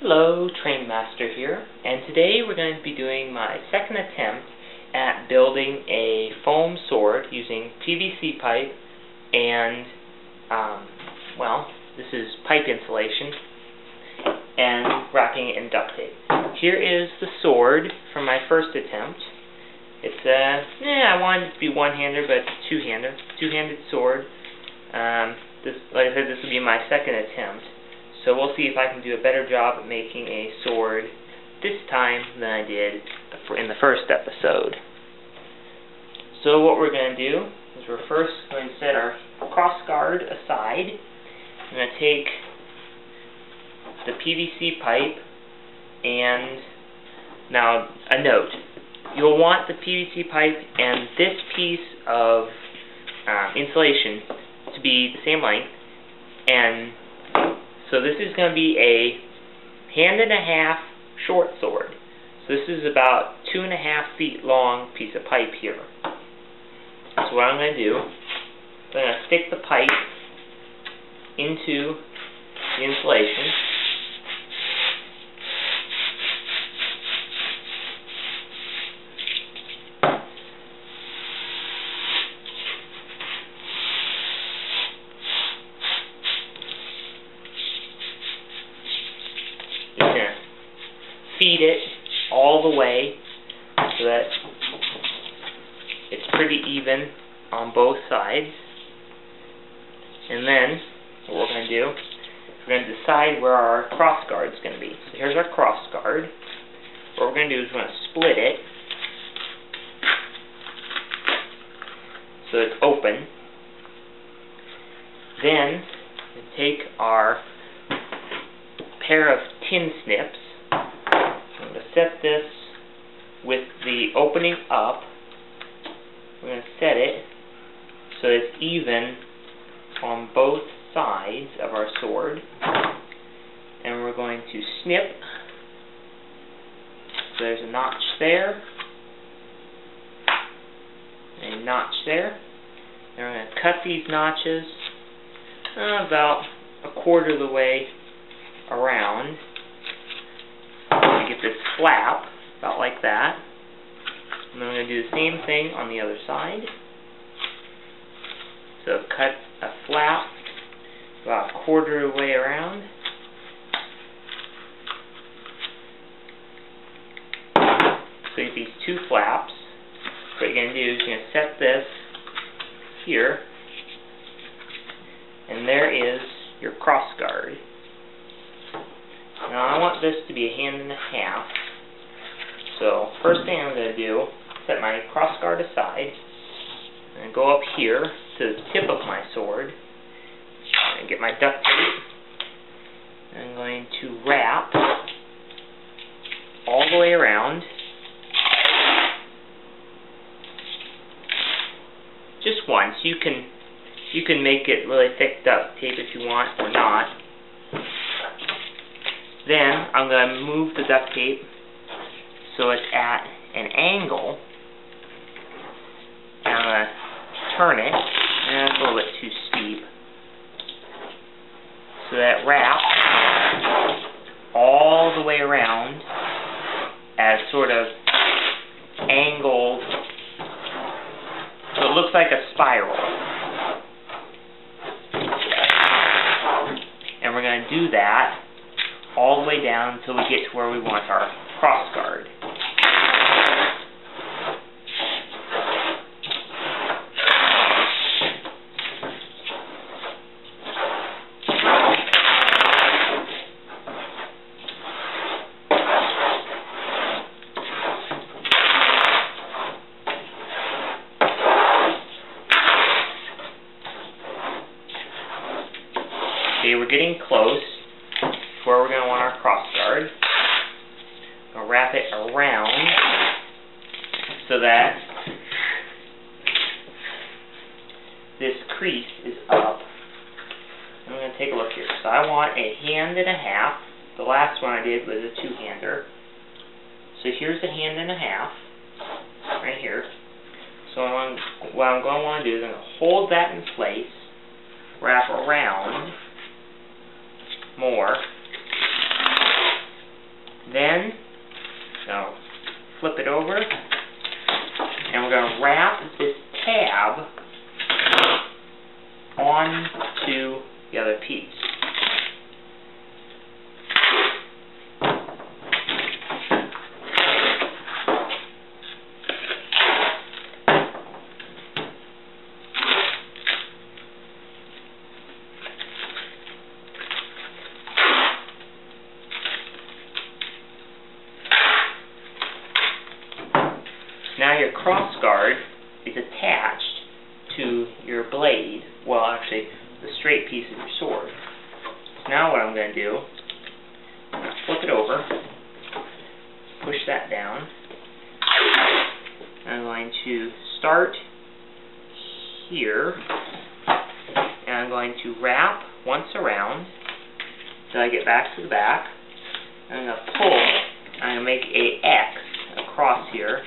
Hello, Train Master here, and today we're going to be doing my second attempt at building a foam sword using PVC pipe and, this is pipe insulation, and wrapping it in duct tape. Here is the sword from my first attempt. It's I wanted it to be one-handed, but it's two-handed sword. Like I said, this will be my second attempt. So we'll see if I can do a better job at making a sword this time than I did in the first episode. So what we're going to do is we're first going to set our cross guard aside. I'm going to take the PVC pipe, and now a note. You'll want the PVC pipe and this piece of insulation to be the same length, and so this is going to be a 1.5-hand short sword. So this is about 2.5 feet long piece of pipe here. So what I'm going to do, I'm going to stick the pipe into the insulation. Feed it all the way so that it's pretty even on both sides. And then what we're going to do, we're going to decide where our cross guard is going to be. So here's our cross guard. What we're going to do is we're going to split it so it's open. Then we take our pair of tin snips. I'm going to set this with the opening up. We're going to set it so it's even on both sides of our sword. And we're going to snip. So there's a notch there. A notch there. And we're going to cut these notches about 1/4 of the way around. Get this flap about like that, and then I'm going to do the same thing on the other side. So cut a flap about 1/4 of the way around. So you get these two flaps. What you're going to do is you're going to set this here, and there is your cross guard. Now I want this to be 1.5 hands. So first thing I'm going to do, set my cross guard aside, and go up here to the tip of my sword, and get my duct tape. I'm going to wrap all the way around. Just once. You can make it really thick duct tape if you want or not. Then I'm going to move the duct tape so it's at an angle, and I'm going to turn it, and it's a little bit too steep. So that wraps all the way around as sort of angled, so it looks like a spiral. And we're going to do that all the way down until we get to where we want our cross guard. Okay, we're getting close to where we're going to want our cross guard. I'll wrap it around so that this crease is up. I'm going to take a look here. So I want 1.5 hands. The last one I did was a 2-hander. So here's 1.5 hands right here. So what I'm going to want to do is I'm going to hold that in place, wrap around more, now your cross guard is attached to your blade, well actually the straight piece of your sword. So now what I'm going to do, I'm going to flip it over, push that down, I'm going to start here, and I'm going to wrap once around until I get back to the back. I'm going to pull, I'm going to make a X across here,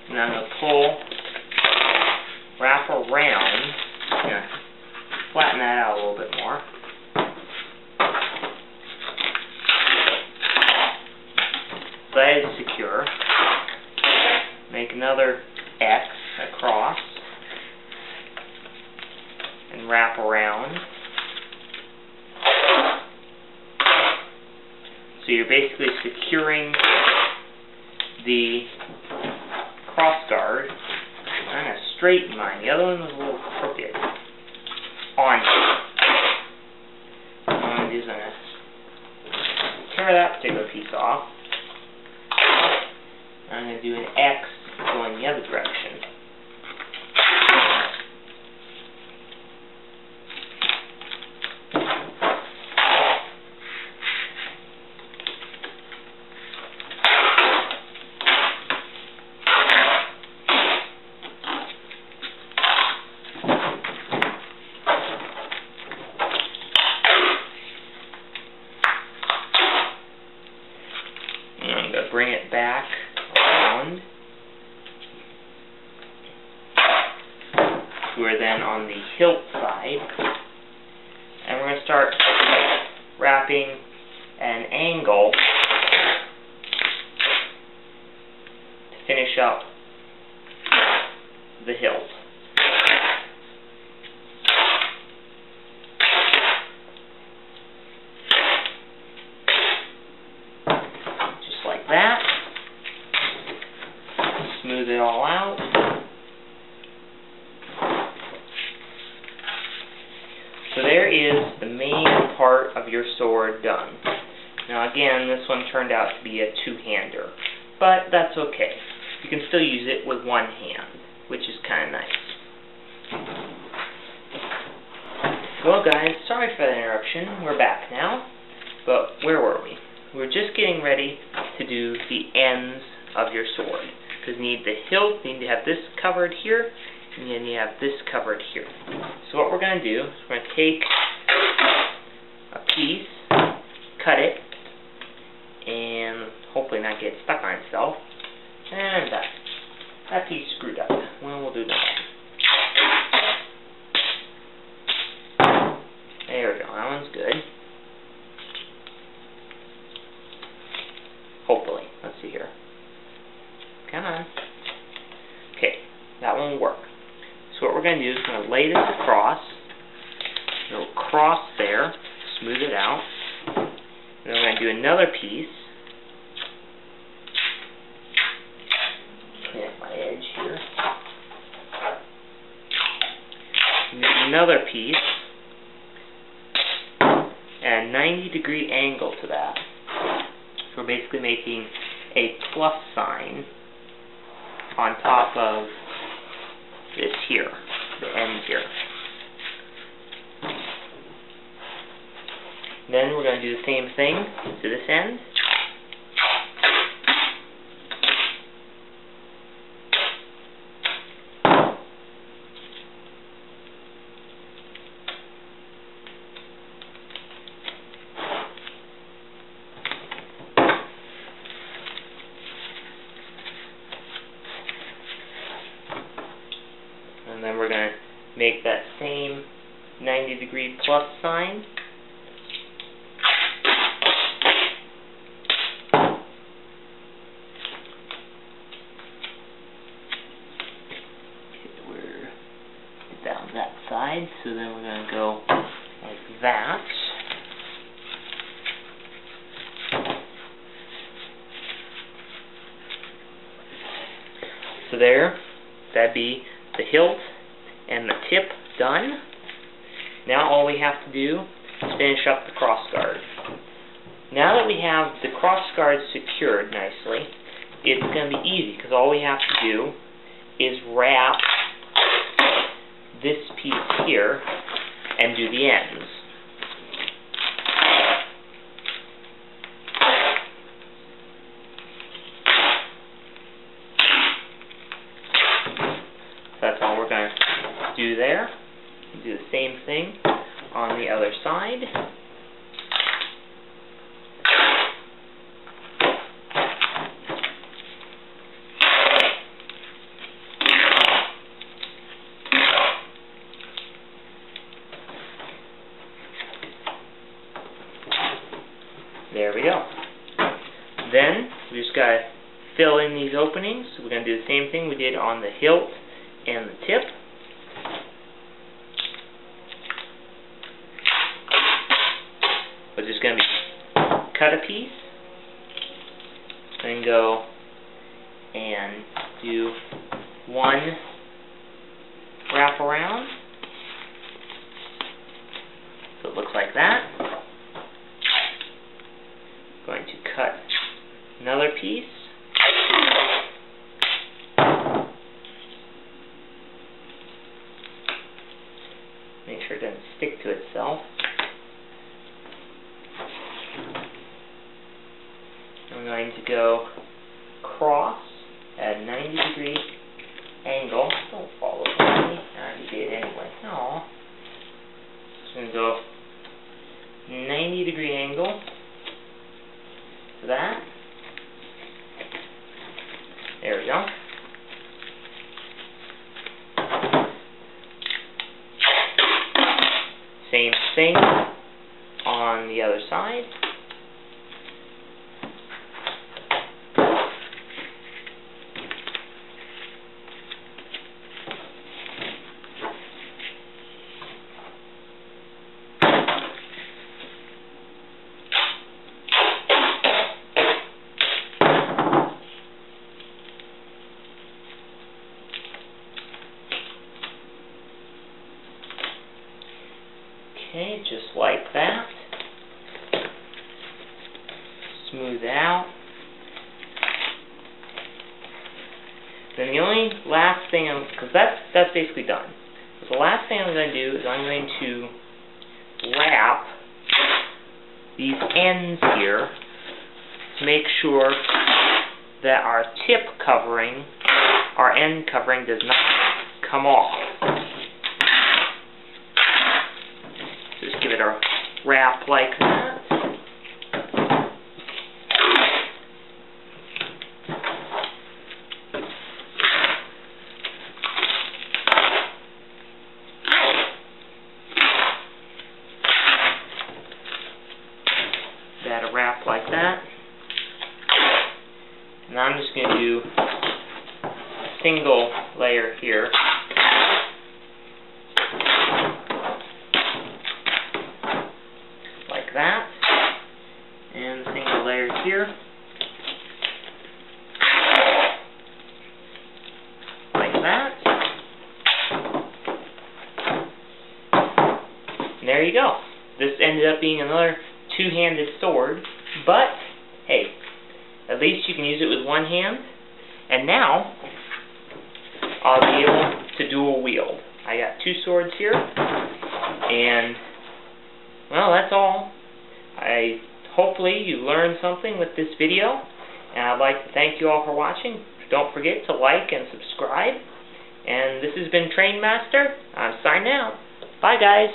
and I'm going to pull, wrap around, I'm going to flatten that out a little bit more. So that is secure. Make another X across and wrap around. So you're basically securing the cross guard. I'm going to straighten mine. The other one was a little crooked. On. What I'm going to do is I'm going to tear that particular piece off. I'm going to do an X going the other direction. I'm going to bring it back around. We're then on the hilt side, and we're going to start wrapping an angle to finish up the hilt. Just like that. Smooth it all out. So there is the main part of your sword done. Now again, this one turned out to be a two-hander, but that's okay. You can still use it with one hand, which is kind of nice. Well guys, sorry for the interruption. We're back now, but where were we? We were just getting ready to do the ends of your sword. Because you need the hilt, you need to have this covered here, and then you have this covered here. So what we're going to do is we're going to take a piece, cut it, and hopefully not get stuck on itself, and that piece screwed up. Well, we'll do another one. There we go, that one's good. Hopefully. Let's see here. Come on. Okay, that one will work. So what we're going to do is we're going to lay this across. It'll cross there, smooth it out. And then we're going to do another piece. Clean up my edge here. And then another piece. And a 90-degree angle to that. So we're basically making a plus sign on top of this here, the end here. Then we're going to do the same thing to this end. And then we're going to make that same 90-degree plus sign. Okay, we're down that side, so then we're going to go like that. So there, that'd be the hilt and the tip done. Now all we have to do is finish up the cross guard. Now that we have the cross guard secured nicely, it's going to be easy because all we have to do is wrap this piece here and do the ends. That's all we're going to do there. Do the same thing on the other side. There we go. Then we just got to fill in these openings. We're going to do the same thing we did on the hilt and the tip. We're just going to cut a piece and go and do one wrap around. So it looks like that. Going to cut another piece. Make sure it doesn't stick to itself. I'm going to go across at a 90-degree angle. Don't follow me. I already did anyway. No. Just going to go 90-degree angle. That. There we go. Same thing on the other side. Okay, just like that. Smooth it out. Then the only last thing, because that's basically done. So the last thing I'm going to do is I'm going to wrap these ends here to make sure that our tip covering, our end covering, does not come off. Just give it a wrap like that. That a wrap like that. And I'm just going to do a single layer here. Like that. And a single layer here. Like that. And there you go. This ended up being another two-handed sword, but hey, at least you can use it with one hand. And now I'll be able to dual wield. I got two swords here, and well, that's all. Hopefully you learned something with this video, and I'd like to thank you all for watching. Don't forget to like and subscribe. And this has been Train Master. I'm signing out. Bye, guys.